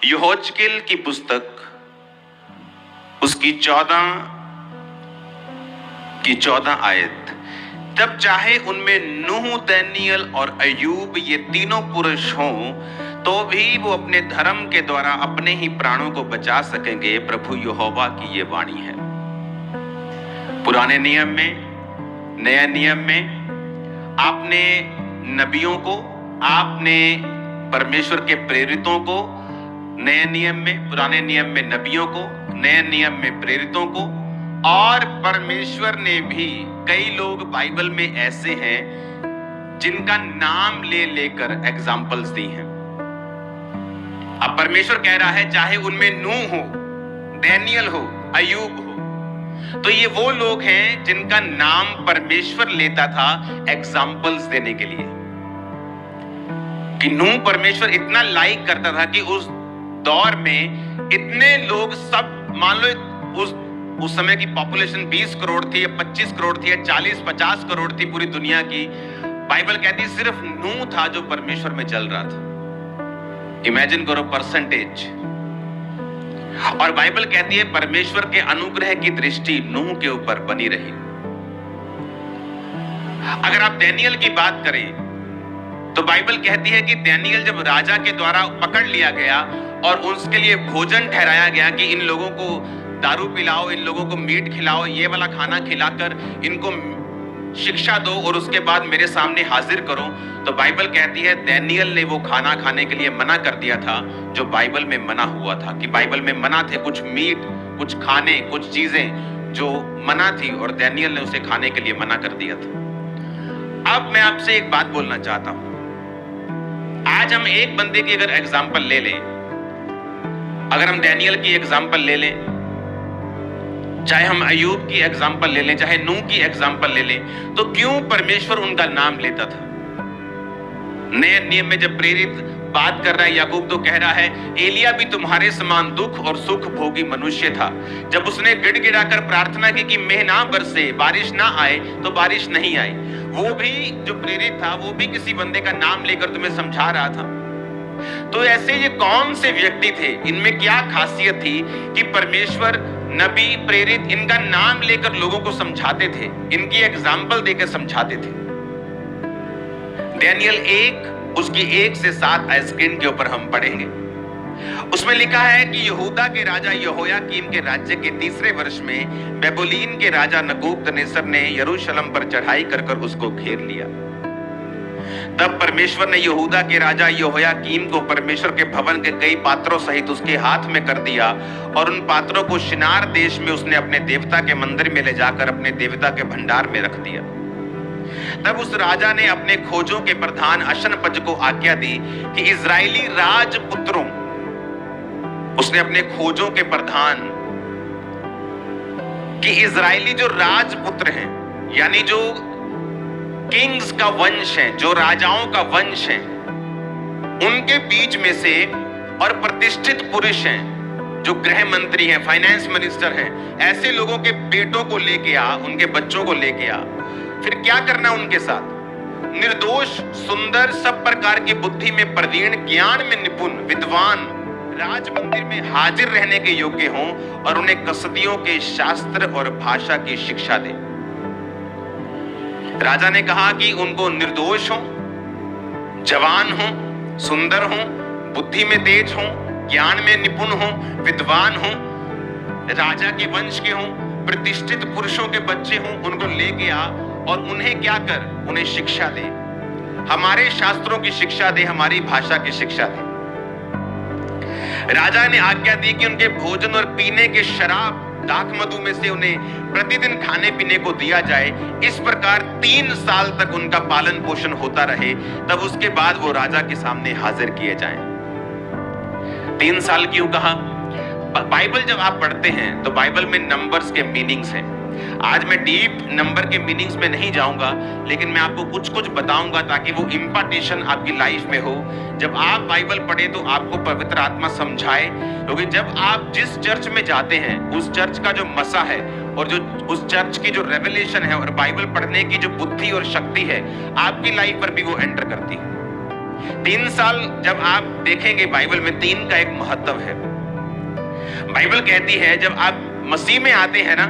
यहोजकेल की पुस्तक उसकी 14 आयत। तब चाहे उनमें नूह, दानियल और अय्यूब ये तीनों पुरुष हों तो भी वो अपने धर्म के द्वारा अपने ही प्राणों को बचा सकेंगे। प्रभु यहोवा की ये वाणी है। पुराने नियम में, नए नियम में आपने नबियों को, आपने परमेश्वर के प्रेरितों को, नए नियम में, पुराने नियम में नबियों को, नए नियम में प्रेरितों को, और परमेश्वर ने भी कई लोग बाइबल में ऐसे हैं जिनका नाम ले लेकर एग्जाम्पल्स दी हैं। अब परमेश्वर कह रहा है चाहे उनमें नूह हो, दानियल हो, अय्यूब हो, तो ये वो लोग हैं जिनका नाम परमेश्वर लेता था एग्जाम्पल्स देने के लिए। कि नूह परमेश्वर इतना लाइक करता था कि उस दौर में इतने लोग, सब मान लो उस समय की पॉपुलेशन 20 करोड़ थी या 25 करोड़ थी या 40-50 करोड़ थी पूरी दुनिया की। बाइबल कहती है सिर्फ नूह था जो परमेश्वर में चल रहा था। इमेजिन करो परसेंटेज। और बाइबल कहती है परमेश्वर के अनुग्रह की दृष्टि नूह के ऊपर बनी रही। अगर आप दानियल की बात करें तो बाइबल कहती है कि दानियल जब राजा के द्वारा पकड़ लिया गया और उसके लिए भोजन ठहराया गया कि इन लोगों को दारू पिलाओ, इन लोगों को मीट खिलाओ, ये वाला खाना खिलाकर इनको शिक्षा दो और उसके बाद मेरे सामने हाजिर करो, तो बाइबल कहती है दानियल ने वो खाना खाने के लिए मना कर दिया था जो बाइबल में मना हुआ था। कि बाइबल में मना थे कुछ मीट, कुछ खाने, कुछ चीजें जो मना थी और दानियल ने उसे खाने के लिए मना कर दिया था। अब मैं आपसे एक बात बोलना चाहता हूं। आज हम एक बंदे की अगर एग्जाम्पल ले लें, अगर हम दानियल की एग्जाम्पल ले लें, चाहे हम अय्यूब की एग्जाम्पल ले लें, चाहे नूह की एग्जाम्पल ले लें, तो क्यों परमेश्वर उनका नाम लेता था? नए नियम में जब प्रेरित बात कर रहा है, याकूब तो कह रहा है एलिया भी तुम्हारे समान दुख और सुख भोगी मनुष्य था। जब उसने गिड़गिड़ाकर प्रार्थना की कि मेघ ना बरसे, बारिश ना आए, तो बारिश नहीं आई। वो भी जो प्रेरित था वो भी किसी बंदे का नाम लेकर तुम्हें समझा रहा था। तो ऐसे ये कौन से व्यक्ति थे, इनमें क्या खासियत थी कि परमेश्वर नबी, प्रेरित इनका नाम लेकर लोगों को समझाते थे, इनकी एग्जाम्पल देकर समझाते थे? दानियल 1 उसकी 1 से 7 स्क्रीन के ऊपर हम पढ़ेंगे। उसमें लिखा है कि यहूदा के राजा यहोयाकीम के राज्य के 3रे वर्ष में बेबुलीन के राजा नबूकदनेस्सर ने यरूशलेम पर चढ़ाई कर उसको घेर लिया। तब परमेश्वर ने यहूदा के राजा यहोयाकीम को परमेश्वर के भवन के कई पात्रों सहित उसके हाथ में कर दिया और उन पात्रों को शिनार देश में उसने अपने देवता के मंदिर में ले जाकर अपने देवता के भंडार में रख दिया। तब उस राजा ने अपने खोजों के प्रधान अशनपज को आज्ञा दी कि इजरायली राजपुत्रों, उसने अपने खोजों के प्रधान कि इजरायली जो राजपुत्र हैं, यानी जो किंग्स का वंश है, जो राजाओं का वंश है, उनके बीच में से और प्रतिष्ठित पुरुष हैं, जो गृह मंत्री हैं, फाइनेंस मिनिस्टर हैं, ऐसे लोगों के बेटों को लेके आ, उनके बच्चों को लेके आ। फिर क्या करना उनके साथ? निर्दोष, सुंदर, सब प्रकार की बुद्धि में प्रवीण, ज्ञान में निपुण, विद्वान, राज मंदिर में हाजिर रहने के योग्य हों और उन्हें कसदियों के शास्त्र और भाषा की शिक्षा दे। राजा ने कहा कि उनको निर्दोष हो, जवान हो, सुंदर हो, बुद्धि में तेज हो, ज्ञान में निपुण हो, विद्वान हो, राजा के वंश के हो, प्रतिष्ठित पुरुषों के बच्चे हो, उनको लेके आ और उन्हें क्या कर, उन्हें शिक्षा दे, हमारे शास्त्रों की शिक्षा दे, हमारी भाषा की शिक्षा दे। राजा ने आज्ञा दी कि उनके भोजन और पीने के शराब, दाख मधु में से उन्हें प्रतिदिन खाने पीने को दिया जाए। इस प्रकार 3 साल तक उनका पालन पोषण होता रहे, तब उसके बाद वो राजा के सामने हाजिर किए जाएं। 3 साल क्यों कहा? बाइबल जब आप पढ़ते हैं तो बाइबल में नंबर्स के मीनिंग्स हैं। आज मैं डीप नंबर के मीनिंग्स में नहीं जाऊंगा, लेकिन मैं आपको कुछ कुछ बताऊंगा ताकि वो इंपार्टेशन आपकी लाइफ में हो। जब आप बाइबल पढ़े तो आपको पवित्र आत्मा समझाए, क्योंकि जब आप जिस चर्च में जाते हैं उस चर्च का जो मसा है और जो उस चर्च की जो रेवलेशन है और बाइबल पढ़ने की जो बुद्धि और शक्ति है, आपकी लाइफ पर भी वो एंटर करती है। 3 साल जब आप देखेंगे बाइबल में 3 का एक महत्व है। बाइबल कहती है जब आप मसीह में आते हैं ना,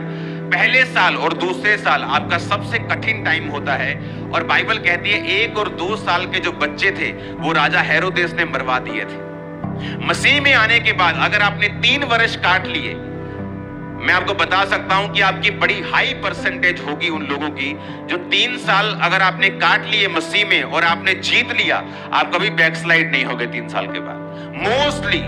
पहले साल और दूसरे साल आपका सबसे कठिन टाइम होता है। और बाइबल कहती है 1 और 2 साल के जो बच्चे थे वो राजा हेरोदेस ने मरवा दिए थे। मसीह में आने के बाद अगर आपने 3 वर्ष काट लिए, मैं आपको बता सकता हूं कि आपकी बड़ी हाई परसेंटेज होगी उन लोगों की जो 3 साल अगर आपने काट लिए मसीह में और आपने जीत लिया, आप कभी बैकस्लाइड नहीं होगे 3 साल के बाद। Mostly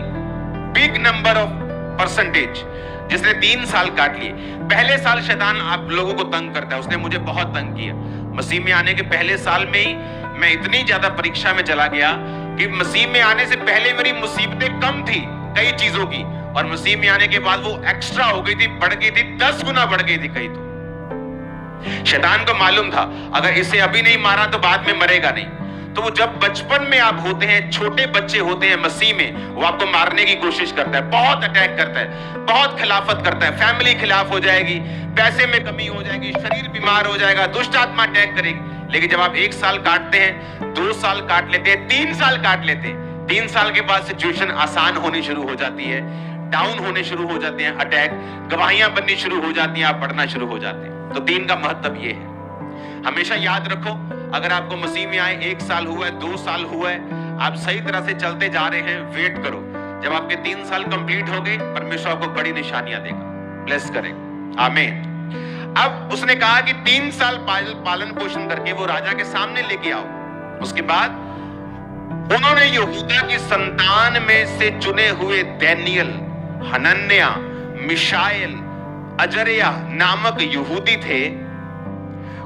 big number of percentage जिसने 3 साल काट लिए। पहले साल शैतान आप लोगों को तंग करता है, उसने मुझे बहुत तंग किया। मसीह में आने के पहले साल में ही मैं इतनी ज्यादा परीक्षा में चला गया कि मसीह में आने से पहले मेरी मुसीबतें कम थी कई चीजों की, और मसीह में आने के बाद वो एक्स्ट्रा हो गई थी, बढ़ गई थी, 10 गुना बढ़ गई थी कई। तो शैतान को मालूम था अगर इसे अभी नहीं मारा तो बाद में मरेगा नहीं। तो वो जब बचपन में आप होते हैं, छोटे बच्चे होते हैं मसीह में, वो आपको मारने की कोशिश करता है, बहुत अटैक करता है, बहुत खिलाफत करता है। फैमिली खिलाफ हो जाएगी, पैसे में कमी हो जाएगी, शरीर बीमार हो जाएगा, दुष्ट आत्मा अटैक करेगी। लेकिन जब आप 1 साल काटते हैं, 2 साल काट लेते हैं, 3 साल काट लेते हैं, 3 साल के बाद सिचुएशन आसान होनी शुरू हो जाती है, डाउन होने शुरू हो जाते हैं, अटैक, गवाहियां बननी शुरू हो जाती हैं, आप पढ़ना शुरू हो जाते हैं। तो 3 का महत्व ये है। हमेशा याद रखो, अगर आपको मसीह में आए 1 साल हुआ है, 2 साल हुआ है, आप सही तरह से चलते जा रहे हैं, वेट करो। जब आपके 3 साल कंप्लीट हो गए, परमेश्वर आपको बड़ी निशानियां देगा, ब्लेस करेगा। आमीन। अब उसने कहा कि 3 साल पालन पोषण करके वो राजा के सामने लेके आओ। उसके बाद उन्होंने यहूदा की संतान में से चुने हुए दानियेल, हनन्याह, मिशाएल, अजर्याह नामक यहूदी थे।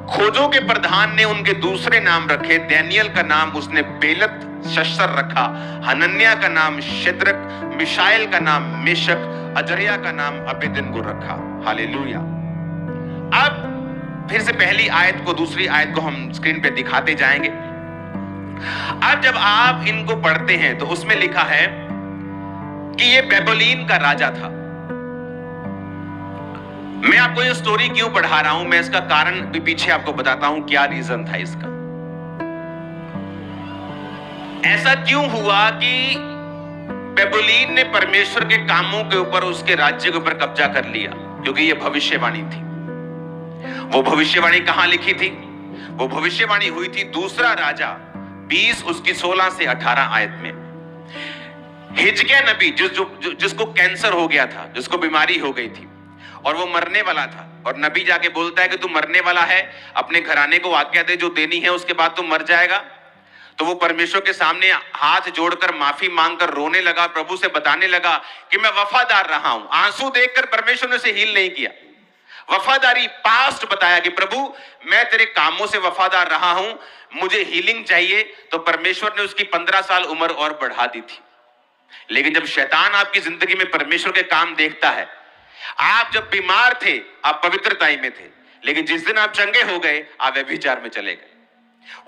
खोजों के प्रधान ने उनके दूसरे नाम रखे। दानियेल का नाम उसने बेलत शस्त्र रखा, हनन्याह का नाम शद्रक, मिशाएल का नाम मेशक, अजर्याह का नाम अबेदनगो रखा। हालेलुया। अब फिर से पहली आयत को, दूसरी आयत को हम स्क्रीन पे दिखाते जाएंगे। अब जब आप इनको पढ़ते हैं तो उसमें लिखा है कि ये बेबीलोन का राजा था। मैं आपको ये स्टोरी क्यों पढ़ा रहा हूं, मैं इसका कारण भी पीछे आपको बताता हूं क्या रीजन था इसका। ऐसा क्यों हुआ कि बेबीलोन ने परमेश्वर के कामों के ऊपर, उसके राज्य के ऊपर कब्जा कर लिया? क्योंकि ये भविष्यवाणी थी। वो भविष्यवाणी कहां लिखी थी? वो भविष्यवाणी हुई थी दूसरा राजा 20 उसकी 16 से 18 आयत में। हिजकिय्याह नबी जिसको कैंसर हो गया था, जिसको बीमारी हो गई थी और वो मरने वाला था, और नबी जाके बोलता है कि तू मरने वाला है, अपने घराने को आज्ञा दे जो देनी है, उसके बाद तू मर जाएगा। तो वो परमेश्वर के सामने हाथ जोड़कर माफी मांगकर रोने लगा, प्रभु से बताने लगा कि मैं वफादार रहा हूं। आंसू देखकर परमेश्वर ने उसे हील नहीं किया, वफादारी पास्ट बताया कि प्रभु मैं तेरे कामों से वफादार रहा हूं, मुझे हीलिंग चाहिए। तो परमेश्वर ने उसकी 15 साल उम्र और बढ़ा दी थी। लेकिन जब शैतान आपकी जिंदगी में परमेश्वर के काम देखता है, आप जब बीमार थे आप पवित्रताई में थे, लेकिन जिस दिन आप चंगे हो गए आप व्यभिचार में चले गए।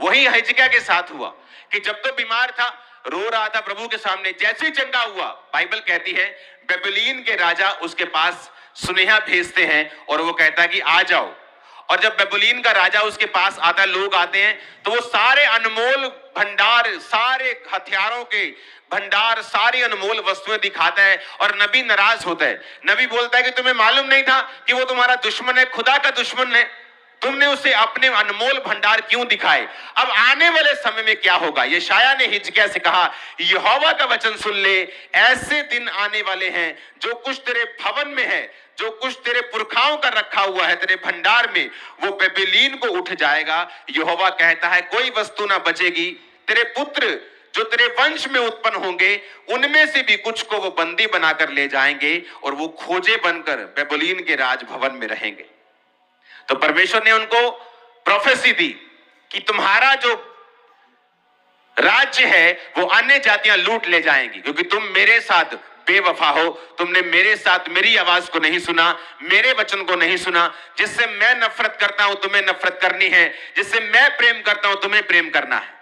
वही हिजकिय्याह के साथ हुआ कि जब तो बीमार था, रो रहा था प्रभु के सामने, जैसे ही चंगा हुआ, बाइबल कहती है बेबीलोन के राजा उसके पास सुनेहा भेजते हैं और वो कहता है कि आ जाओ। और जब बेबीलोन का राजा उसके पास आता है, लोग आते हैं, तो वो सारे अनमोल भंडार, सारे हथियारों के भंडार, सारी अनमोल वस्तुएं दिखाता है और नबी नाराज होता है। नबी बोलता है कि तुम्हें मालूम नहीं था कि वो तुम्हारा दुश्मन है, खुदा का दुश्मन है, तुमने उसे अपने अनमोल भंडार क्यों दिखाए? अब आने वाले समय में क्या होगा? यशायाह ने हिजकिय्याह से कहा, यहोवा का वचन सुन ले, ऐसे दिन आने वाले हैं जो कुछ तेरे भवन में है, जो कुछ तेरे पुरखाओं का रखा हुआ है तेरे भंडार में, वो बेबीलोन को उठ जाएगा। यहोवा कहता है कोई वस्तु ना बचेगी। तेरे पुत्र जो तेरे वंश में उत्पन्न होंगे, उनमें से भी कुछ को वो बंदी बनाकर ले जाएंगे और वो खोजे बनकर बेबीलोन के राजभवन में रहेंगे। तो परमेश्वर ने उनको प्रोफेसी दी कि तुम्हारा जो राज्य है वो अन्य जातियां लूट ले जाएंगी, क्योंकि तुम मेरे साथ बेवफा हो, तुमने मेरे साथ मेरी आवाज को नहीं सुना, मेरे वचन को नहीं सुना। जिससे मैं नफरत करता हूं तुम्हें नफरत करनी है, जिससे मैं प्रेम करता हूं तुम्हें प्रेम करना है।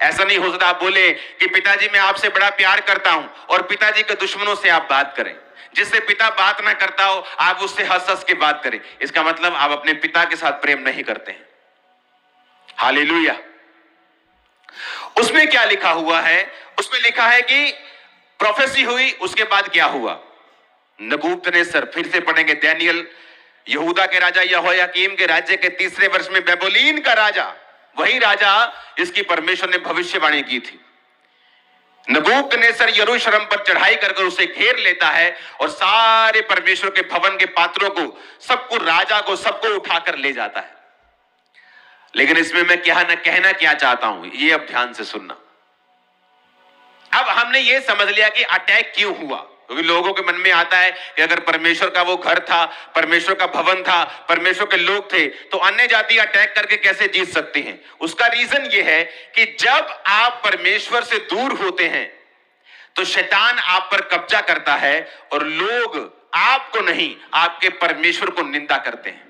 ऐसा नहीं हो सकता आप बोले कि पिताजी मैं आपसे बड़ा प्यार करता हूं और पिताजी के दुश्मनों से आप बात करें। जिससे पिता बात ना करता हो आप उससे हंस हंस के बात करें, इसका मतलब आप अपने पिता के साथ प्रेम नहीं करते हैं। हालेलुया। उसमें क्या लिखा हुआ है? उसमें लिखा है कि प्रोफेसी हुई, उसके बाद क्या हुआ? नबूकदनेस्सर, फिर से पढ़ेंगे दानियेल, यहूदा के राजा यहोयाकीम के राज्य के 3रे वर्ष में बेबीलोन का राजा, वही राजा जिसकी परमेश्वर ने भविष्यवाणी की थी, नबूकदनेस्सर यरूशलेम पर चढ़ाई कर उसे घेर लेता है और सारे परमेश्वर के भवन के पात्रों को, सबको, राजा को, सबको उठाकर ले जाता है। लेकिन इसमें मैं कहना क्या चाहता हूं, ये अब ध्यान से सुनना। अब हमने ये समझ लिया कि अटैक क्यों हुआ, क्योंकि लोगों के मन में आता है कि अगर परमेश्वर का वो घर था, परमेश्वर का भवन था, परमेश्वर के लोग थे, तो अन्य जाति अटैक करके कैसे जीत सकती हैं? उसका रीजन ये है कि जब आप परमेश्वर से दूर होते हैं तो शैतान आप पर कब्जा करता है और लोग आपको नहीं, आपके परमेश्वर को निंदा करते हैं।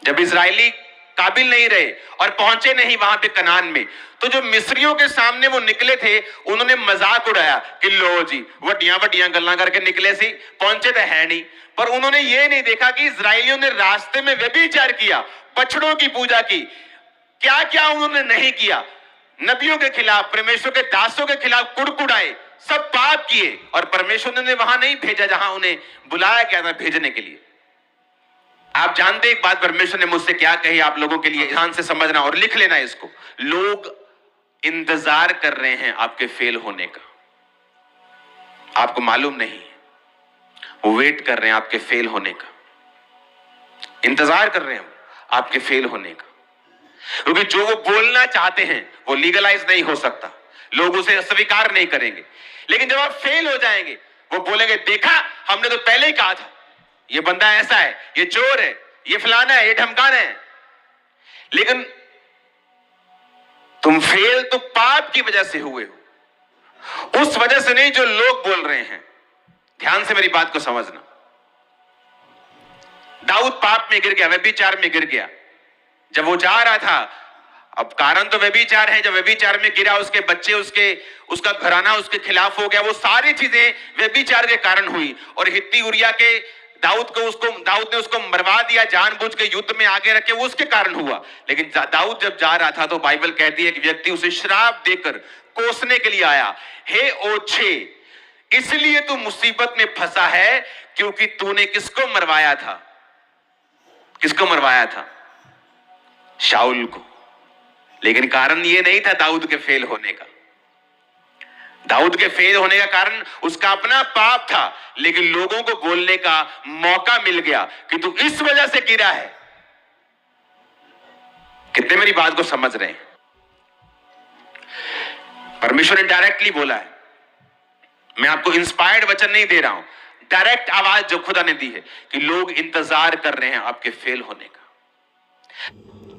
जब इजरायली काबिल नहीं रहे और पहुंचे नहीं वहां पे कनान में, तो जो मिस्रियों के सामने वो निकले थे, उन्होंने मजाक उड़ाया कि लो जी वड्डियां वड्डियां गल्लां करके निकले सी, पहुंचे तो है नहीं। पर उन्होंने ये नहीं देखा कि इजरायलियों ने रास्ते में व्यभिचार किया, बछड़ों की पूजा की, क्या क्या उन्होंने नहीं किया। नबियों के खिलाफ, परमेश्वर के दासों के खिलाफ कुड़कुड़ाए, सब पाप किए, और परमेश्वर ने वहां नहीं भेजा जहां उन्हें बुलाया गया था भेजने के लिए। आप जानते एक बात परमेश्वर ने मुझसे क्या कही आप लोगों के लिए, ध्यान से समझना और लिख लेना इसको। लोग इंतजार कर रहे हैं आपके फेल होने का, आपको मालूम नहीं, वो वेट कर रहे हैं आपके फेल होने का, इंतजार कर रहे हैं आपके फेल होने का। क्योंकि जो वो बोलना चाहते हैं वो लीगलाइज नहीं हो सकता, लोग उसे स्वीकार नहीं करेंगे। लेकिन जब आप फेल हो जाएंगे, वो बोलेंगे देखा हमने तो पहले ही कहा था, ये बंदा ऐसा है, ये चोर है, ये फलाना है, ये ढमकाना है। लेकिन तुम फेल तो पाप की वजह से हुए हो, उस वजह से नहीं जो लोग बोल रहे हैं। ध्यान से मेरी बात को समझना। दाऊद पाप में गिर गया, व्यभिचार में गिर गया। जब वो जा रहा था, अब कारण तो व्यभिचार है, जब व्यभिचार में गिरा, उसके बच्चे, उसका घराना उसके खिलाफ हो गया, वो सारी चीजें व्यभिचार के कारण हुई। और हित्ती उरिया के दाऊद ने उसको मरवा दिया जानबूझ के, युद्ध में आगे रखे, वो उसके कारण हुआ। लेकिन दाऊद जब जा रहा था तो बाइबल कहती है कि व्यक्ति उसे श्राप देकर कोसने के लिए आया, हे ओछे, इसलिए तू मुसीबत में फंसा है क्योंकि तूने किसको मरवाया था? किसको मरवाया था? शाऊल को। लेकिन कारण ये नहीं था दाऊद के फेल होने का। दाऊद के फेल होने का कारण उसका अपना पाप था, लेकिन लोगों को बोलने का मौका मिल गया कि तू इस वजह से गिरा है। कितने मेरी बात को समझ रहे हैं? परमेश्वर ने डायरेक्टली बोला है, मैं आपको इंस्पायर्ड वचन नहीं दे रहा हूं, डायरेक्ट आवाज जो खुदा ने दी है कि लोग इंतजार कर रहे हैं आपके फेल होने का।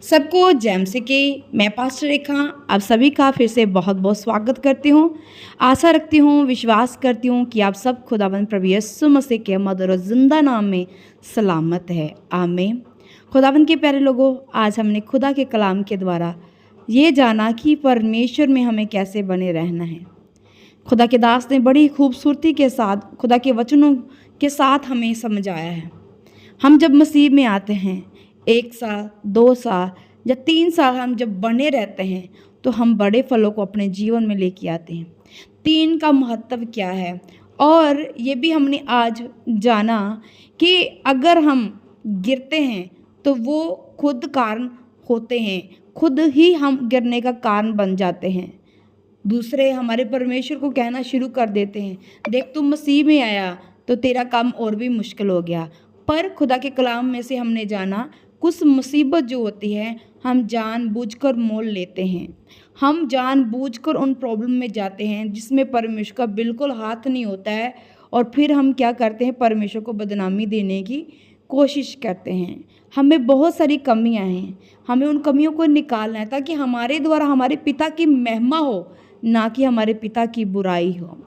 सबको जैम से के मैं पास्टर रेखा आप सभी का फिर से बहुत बहुत स्वागत करती हूँ। आशा रखती हूँ, विश्वास करती हूँ कि आप सब खुदावंद प्रभु यीशु मसीह के मधुर और जिंदा नाम में सलामत है। आमीन। खुदावंद के प्यारे लोगों, आज हमने खुदा के कलाम के द्वारा ये जाना कि परमेश्वर में हमें कैसे बने रहना है। खुदा के दास ने बड़ी खूबसूरती के साथ खुदा के वचनों के साथ हमें समझाया है। हम जब मसीह में आते हैं, 1 साल, 2 साल या 3 साल हम जब बने रहते हैं, तो हम बड़े फलों को अपने जीवन में लेके आते हैं। 3 का महत्व क्या है, और ये भी हमने आज जाना कि अगर हम गिरते हैं तो वो खुद कारण होते हैं, खुद ही हम गिरने का कारण बन जाते हैं। दूसरे हमारे परमेश्वर को कहना शुरू कर देते हैं, देख तुम मसीह में आया तो तेरा काम और भी मुश्किल हो गया। पर खुदा के कलाम में से हमने जाना कुछ मुसीबत जो होती है हम जानबूझकर मोल लेते हैं। हम जानबूझकर उन प्रॉब्लम में जाते हैं जिसमें परमेश्वर का बिल्कुल हाथ नहीं होता है, और फिर हम क्या करते हैं, परमेश्वर को बदनामी देने की कोशिश करते हैं। हमें बहुत सारी कमियां हैं, हमें उन कमियों को निकालना है ताकि हमारे द्वारा हमारे पिता की महिमा हो, ना कि हमारे पिता की बुराई हो।